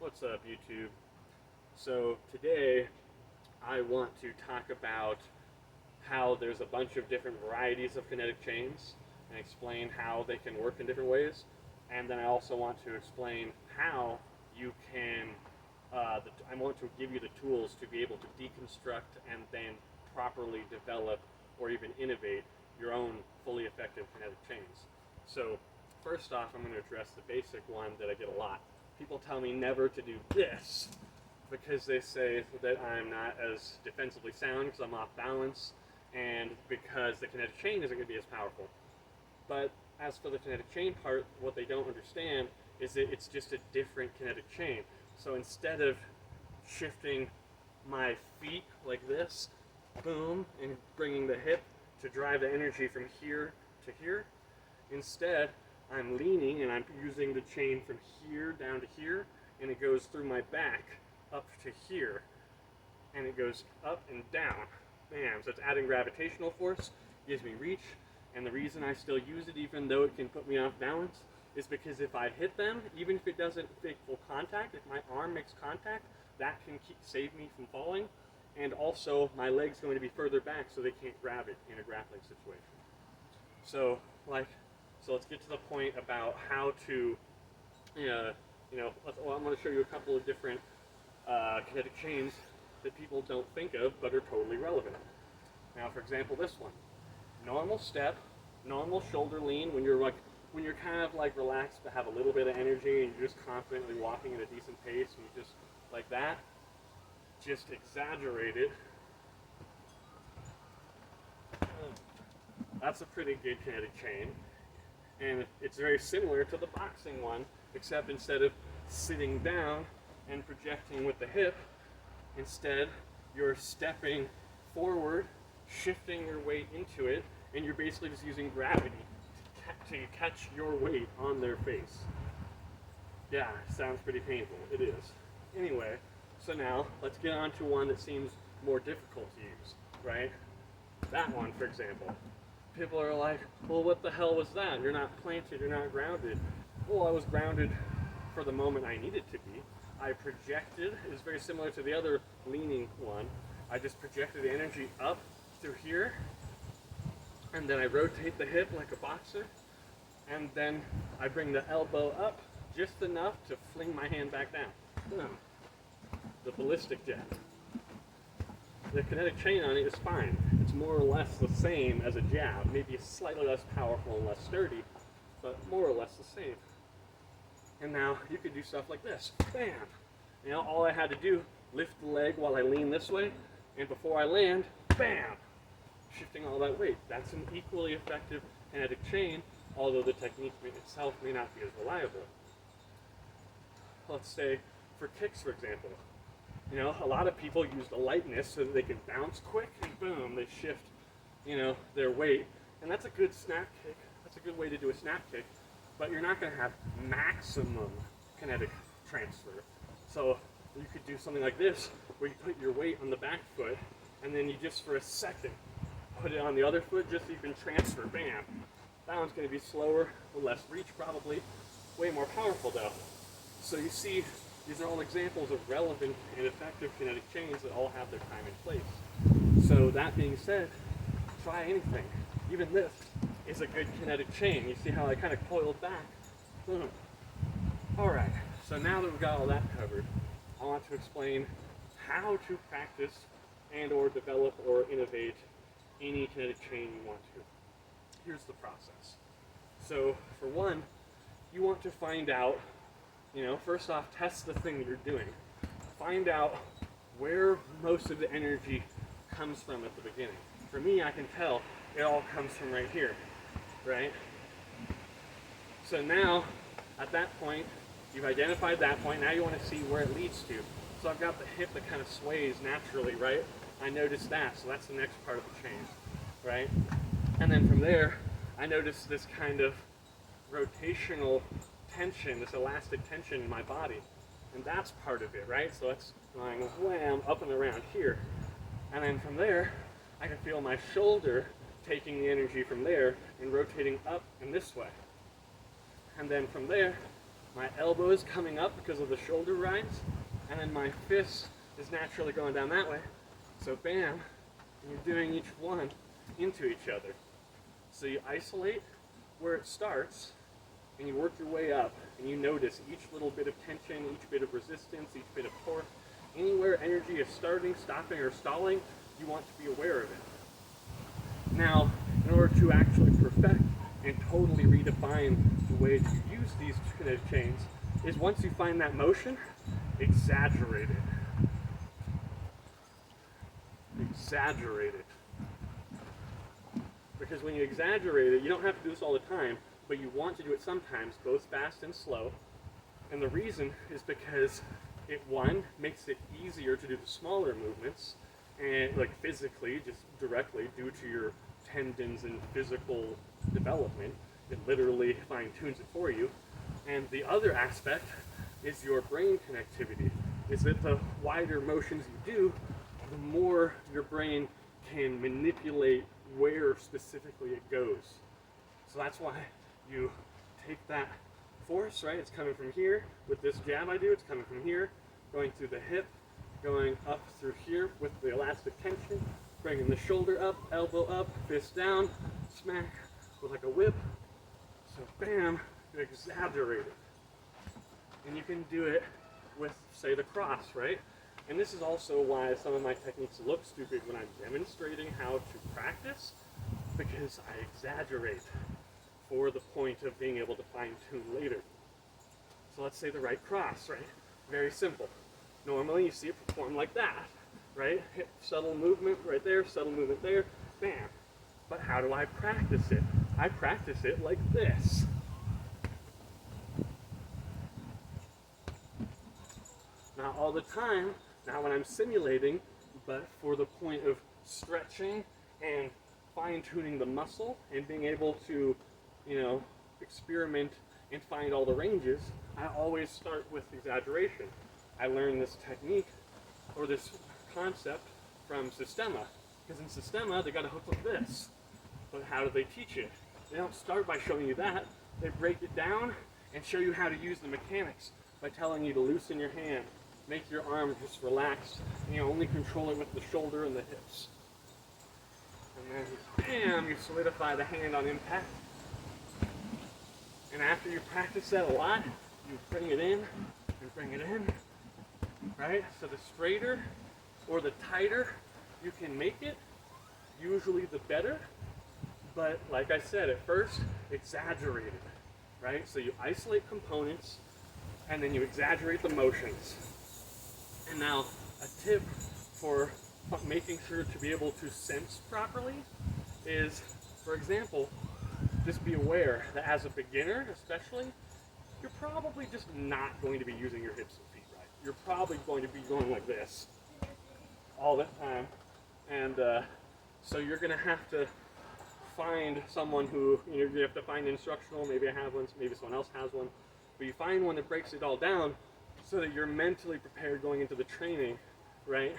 What's up, YouTube? So today I want to talk about how there's a bunch of different varieties of kinetic chains and explain how they can work in different ways. And then I also want to explain how you can, I want to give you the tools to be able to deconstruct and then properly develop or even innovate your own fully effective kinetic chains. So first off, I'm going to address the basic one that I get a lot. People tell me never to do this because they say that I'm not as defensively sound because I'm off balance and because the kinetic chain isn't going to be as powerful. But as for the kinetic chain part, what they don't understand is that it's just a different kinetic chain. So instead of shifting my feet like this, boom, and bringing the hip to drive the energy from here to here, instead I'm leaning and I'm using the chain from here down to here, and it goes through my back up to here, and it goes up and down. Bam! So it's adding gravitational force, gives me reach, and the reason I still use it even though it can put me off balance is because if I hit them, even if it doesn't make full contact, if my arm makes contact, that can save me from falling, and also my leg's going to be further back so they can't grab it in a grappling situation. So let's get to the point about how to, I'm going to show you a couple of different kinetic chains that people don't think of but are totally relevant. Now, for example, this one. Normal step, normal shoulder lean when you're kind of like relaxed but have a little bit of energy and you're just confidently walking at a decent pace and you just like that. Just exaggerate it. That's a pretty good kinetic chain. And it's very similar to the boxing one, except instead of sitting down and projecting with the hip, instead you're stepping forward, shifting your weight into it, and you're basically just using gravity to catch your weight on their face. Yeah, sounds pretty painful. It is. Anyway, so now let's get on to one that seems more difficult to use, right? That one, for example. People are like, well, what the hell was that? You're not planted, you're not grounded. Well, I was grounded for the moment I needed to be. I projected, it's very similar to the other leaning one. I just projected the energy up through here, and then I rotate the hip like a boxer, and then I bring the elbow up just enough to fling my hand back down. Boom. The ballistic jet. The kinetic chain on it is fine. It's more or less the same as a jab, maybe slightly less powerful and less sturdy, but more or less the same. And now you could do stuff like this. Bam! You know, all I had to do, lift the leg while I lean this way, and before I land, bam! Shifting all that weight. That's an equally effective kinetic chain, although the technique itself may not be as reliable. Let's say for kicks, for example. You know, a lot of people use the lightness so that they can bounce quick and boom, they shift, their weight. And that's a good snap kick. That's a good way to do a snap kick, but you're not going to have maximum kinetic transfer. So you could do something like this, where you put your weight on the back foot, and then you just for a second put it on the other foot just so you can transfer, bam. That one's going to be slower, with less reach probably, way more powerful though. So you see, these are all examples of relevant and effective kinetic chains that all have their time and place. So that being said, try anything. Even this is a good kinetic chain. You see how I kind of coiled back? Boom. All right, so now that we've got all that covered, I want to explain how to practice and or develop or innovate any kinetic chain you want to. Here's the process. So for one, you want to find out, first off, test the thing that you're doing. Find out where most of the energy comes from at the beginning. For me, I can tell it all comes from right here, right? So now, at that point, you've identified that point. Now you want to see where it leads to. So I've got the hip that kind of sways naturally, right? I noticed that, so that's the next part of the chain, right? And then from there, I notice this kind of rotational tension, this elastic tension in my body. And that's part of it, right? So it's going wham, up and around here. And then from there, I can feel my shoulder taking the energy from there and rotating up and this way. And then from there, My elbow is coming up because of the shoulder rise, and then my fist is naturally going down that way. So bam, you're doing each one into each other. So you isolate where it starts, and you work your way up, and you notice each little bit of tension, each bit of resistance, each bit of torque. Anywhere energy is starting, stopping, or stalling, you want to be aware of it. Now, in order to actually perfect and totally redefine the way that you use these kinetic chains, is once you find that motion, exaggerate it. Exaggerate it. Because when you exaggerate it, you don't have to do this all the time, but you want to do it sometimes, both fast and slow. And the reason is because it, one, makes it easier to do the smaller movements, and like physically, just directly, due to your tendons and physical development. It literally fine-tunes it for you. And the other aspect is your brain connectivity, is that the wider motions you do, the more your brain can manipulate where specifically it goes. So that's why you take that force, right? It's coming from here. With this jab I do, it's coming from here, going through the hip, going up through here with the elastic tension, bringing the shoulder up, elbow up, fist down, smack with like a whip. So bam, you exaggerate it. And you can do it with, say, the cross, right? And this is also why some of my techniques look stupid when I'm demonstrating how to practice, because I exaggerate for the point of being able to fine-tune later. So let's say the right cross, right? Very simple. Normally you see it performed like that, right? Hip, subtle movement right there, subtle movement there, bam. But how do I practice it? I practice it like this. Not all the time, not when I'm simulating, but for the point of stretching and fine-tuning the muscle and being able to, experiment and find all the ranges, I always start with exaggeration. I learned this technique or this concept from Systema, because in Systema they got a hook like this. But how do they teach it? They don't start by showing you that. They break it down and show you how to use the mechanics by telling you to loosen your hand, make your arm just relax, and you only control it with the shoulder and the hips. And then, bam, you solidify the hand on impact. And after you practice that a lot, you bring it in and bring it in, right? So the straighter or the tighter you can make it, usually the better. But like I said, at first, exaggerate it, right? So you isolate components and then you exaggerate the motions. And now a tip for making sure to be able to sense properly is, for example, just be aware that as a beginner especially, you're probably just not going to be using your hips and feet right. You're probably going to be going like this all the time. And so you're going to have to find someone who, you have to find instructional, maybe I have one, maybe someone else has one, but you find one that breaks it all down so that you're mentally prepared going into the training, right?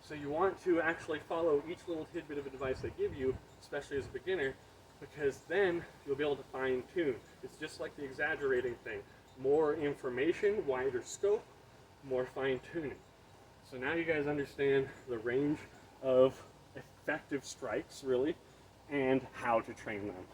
So you want to actually follow each little tidbit of advice they give you, especially as a beginner, because then you'll be able to fine tune. It's just like the exaggerating thing. More information, wider scope, more fine tuning. So now you guys understand the range of effective strikes, really, and how to train them.